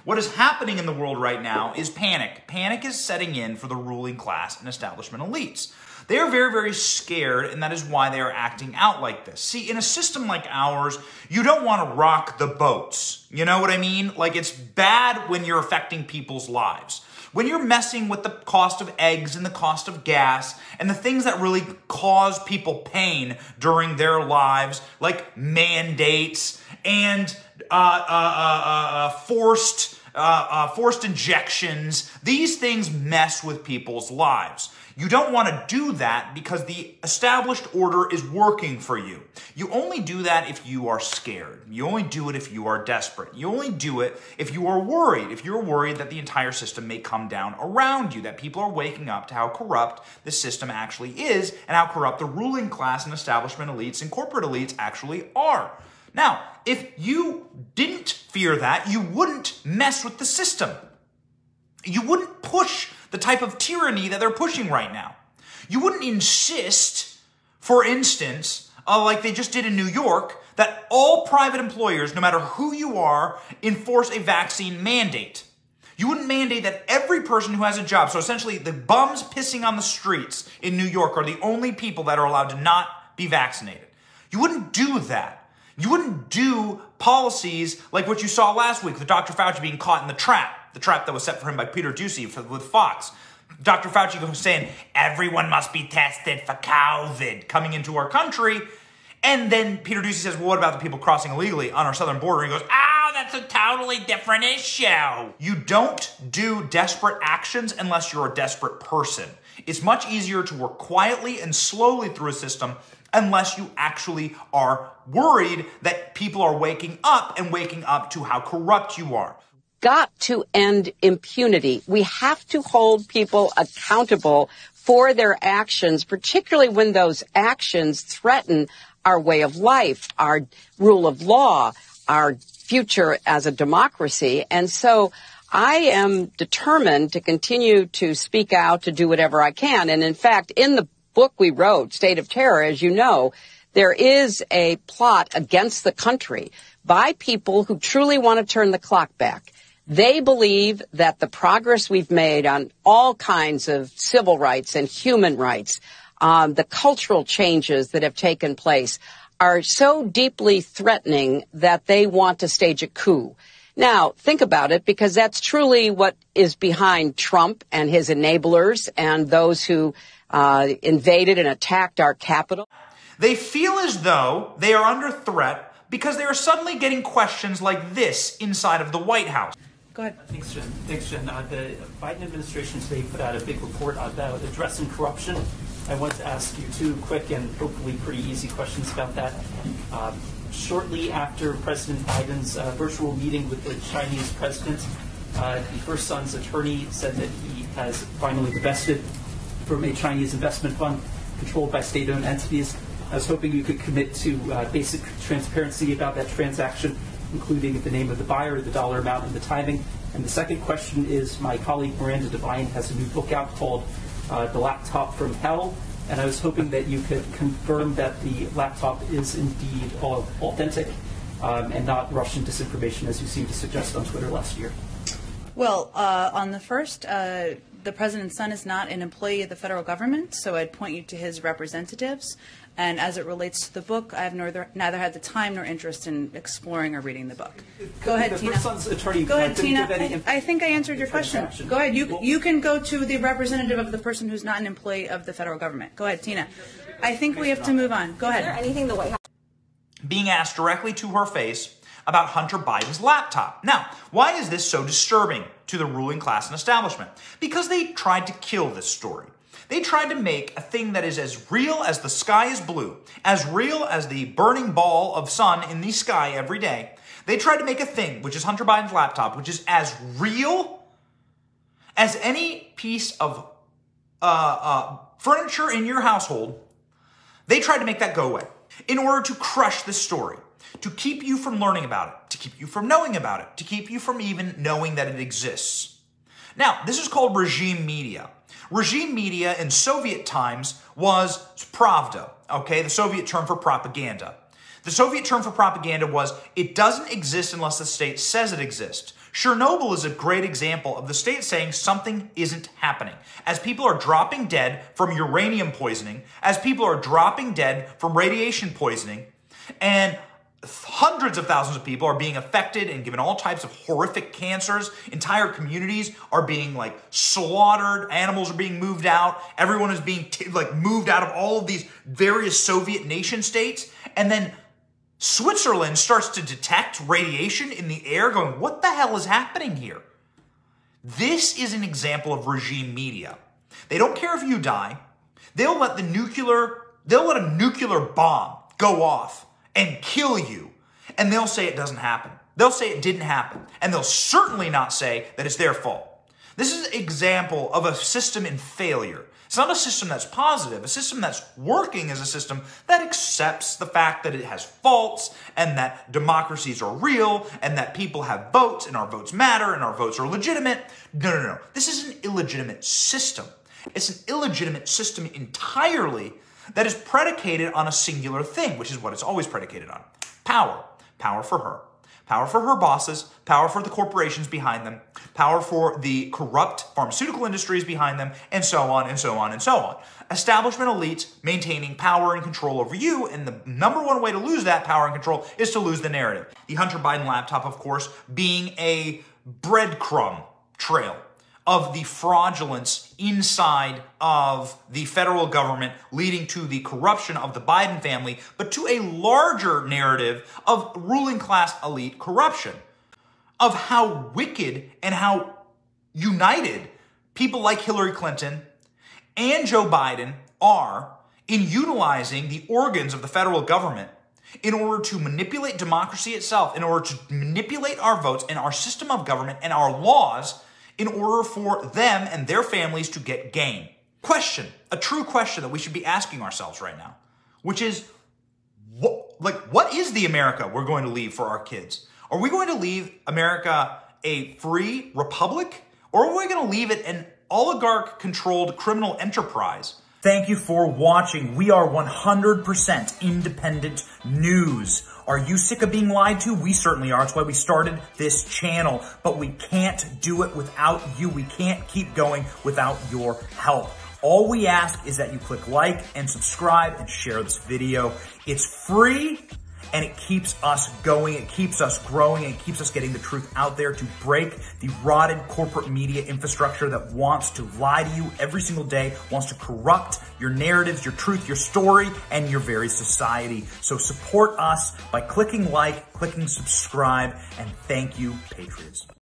What is happening in the world right now is panic. Panic is setting in for the ruling class and establishment elites. They are very, very scared, and that is why they are acting out like this. See, in a system like ours, you don't want to rock the boats. You know what I mean? Like, it's bad when you're affecting people's lives. When you're messing with the cost of eggs and the cost of gas and the things that really cause people pain during their lives, like mandates and forced injections, these things mess with people's lives. You don't want to do that because the established order is working for you. You only do that if you are scared. You only do it if you are desperate. You only do it if you are worried. If you're worried that the entire system may come down around you, that people are waking up to how corrupt the system actually is and how corrupt the ruling class and establishment elites and corporate elites actually are. Now, if you didn't fear that, you wouldn't mess with the system. You wouldn't push the type of tyranny that they're pushing right now. You wouldn't insist, for instance, like they just did in New York, that all private employers, no matter who you are, enforce a vaccine mandate. You wouldn't mandate that every person who has a job, so essentially the bums pissing on the streets in New York are the only people that are allowed to not be vaccinated. You wouldn't do that. You wouldn't do policies like what you saw last week with Dr. Fauci being caught in the trap that was set for him by Peter Doocy with Fox. Dr. Fauci was saying, everyone must be tested for COVID coming into our country. And then Peter Doocy says, well, what about the people crossing illegally on our southern border? And he goes, that's a totally different issue. You don't do desperate actions unless you're a desperate person. It's much easier to work quietly and slowly through a system unless you actually are worried that people are waking up to how corrupt you are. Got to end impunity. We have to hold people accountable for their actions, particularly when those actions threaten our way of life, our rule of law, our future as a democracy. And so I am determined to continue to speak out, to do whatever I can. And in fact, in the book we wrote, State of Terror, as you know, there is a plot against the country by people who truly want to turn the clock back. They believe that the progress we've made on all kinds of civil rights and human rights, the cultural changes that have taken place, are so deeply threatening that they want to stage a coup. Now, think about it, because that's truly what is behind Trump and his enablers and those who invaded and attacked our Capitol. They feel as though they are under threat because they are suddenly getting questions like this inside of the White House. Go ahead. Thanks, Jen. The Biden administration today put out a big report about addressing corruption. I want to ask you two quick and hopefully pretty easy questions about that. Shortly after President Biden's virtual meeting with the Chinese president, the first son's attorney said that he has finally divested from a Chinese investment fund controlled by state-owned entities. I was hoping you could commit to basic transparency about that transaction, including the name of the buyer, the dollar amount, and the timing. And the second question is, my colleague Miranda Devine has a new book out called The Laptop from Hell, and I was hoping that you could confirm that the laptop is indeed authentic and not Russian disinformation, as you seemed to suggest on Twitter last year. Well, on the first, the president's son is not an employee of the federal government, so I'd point you to his representatives. And as it relates to the book, I have neither had the time nor interest in exploring or reading the book. Go ahead, Tina. Go ahead, Tina. I think I answered your question. Go ahead. You can go to the representative of the person who's not an employee of the federal government. Go ahead, Tina. I think we have to move on. Go ahead. Is there anything the White House... Being asked directly to her face about Hunter Biden's laptop. Now, why is this so disturbing to the ruling class and establishment? Because they tried to kill this story. They tried to make a thing that is as real as the sky is blue, as real as the burning ball of sun in the sky every day. They tried to make a thing, which is Hunter Biden's laptop, which is as real as any piece of furniture in your household. They tried to make that go away in order to crush this story, to keep you from learning about it, to keep you from knowing about it, to keep you from even knowing that it exists. Now, this is called regime media. Regime media in Soviet times was pravda, okay, the Soviet term for propaganda. The Soviet term for propaganda was, it doesn't exist unless the state says it exists. Chernobyl is a great example of the state saying something isn't happening. As people are dropping dead from uranium poisoning, as people are dropping dead from radiation poisoning, and hundreds of thousands of people are being affected and given all types of horrific cancers. Entire communities are being slaughtered. Animals are being moved out. Everyone is being moved out of all of these various Soviet nation states. And then Switzerland starts to detect radiation in the air going, what the hell is happening here? This is an example of regime media. They don't care if you die. They'll let a nuclear bomb go off and kill you, and they'll say it doesn't happen. They'll say it didn't happen, and they'll certainly not say that it's their fault. This is an example of a system in failure. It's not a system that's positive. A system that's working is a system that accepts the fact that it has faults and that democracies are real and that people have votes and our votes matter and our votes are legitimate. No. This is an illegitimate system. It's an illegitimate system entirely that is predicated on a singular thing, which is what it's always predicated on. Power. Power for her. Power for her bosses, power for the corporations behind them, power for the corrupt pharmaceutical industries behind them, and so on and so on and so on. Establishment elites maintaining power and control over you, and the number one way to lose that power and control is to lose the narrative. The Hunter Biden laptop, of course, being a breadcrumb trail of the fraudulence inside of the federal government leading to the corruption of the Biden family, but to a larger narrative of ruling class elite corruption, of how wicked and how united people like Hillary Clinton and Joe Biden are in utilizing the organs of the federal government in order to manipulate democracy itself, in order to manipulate our votes and our system of government and our laws in order for them and their families to get gain. Question, a true question that we should be asking ourselves right now, which is, what is the America we're going to leave for our kids? Are we going to leave America a free republic, or are we going to leave it an oligarch-controlled criminal enterprise? Thank you for watching. We are 100% independent news. Are you sick of being lied to? We certainly are. That's why we started this channel. But we can't do it without you. We can't keep going without your help. All we ask is that you click like and subscribe and share this video. It's free and it keeps us going. It keeps us growing. And it keeps us getting the truth out there to break the rotted corporate media infrastructure that wants to lie to you every single day, wants to corrupt your narratives, your truth, your story, and your very society. So support us by clicking like, clicking subscribe, and thank you, Patriots.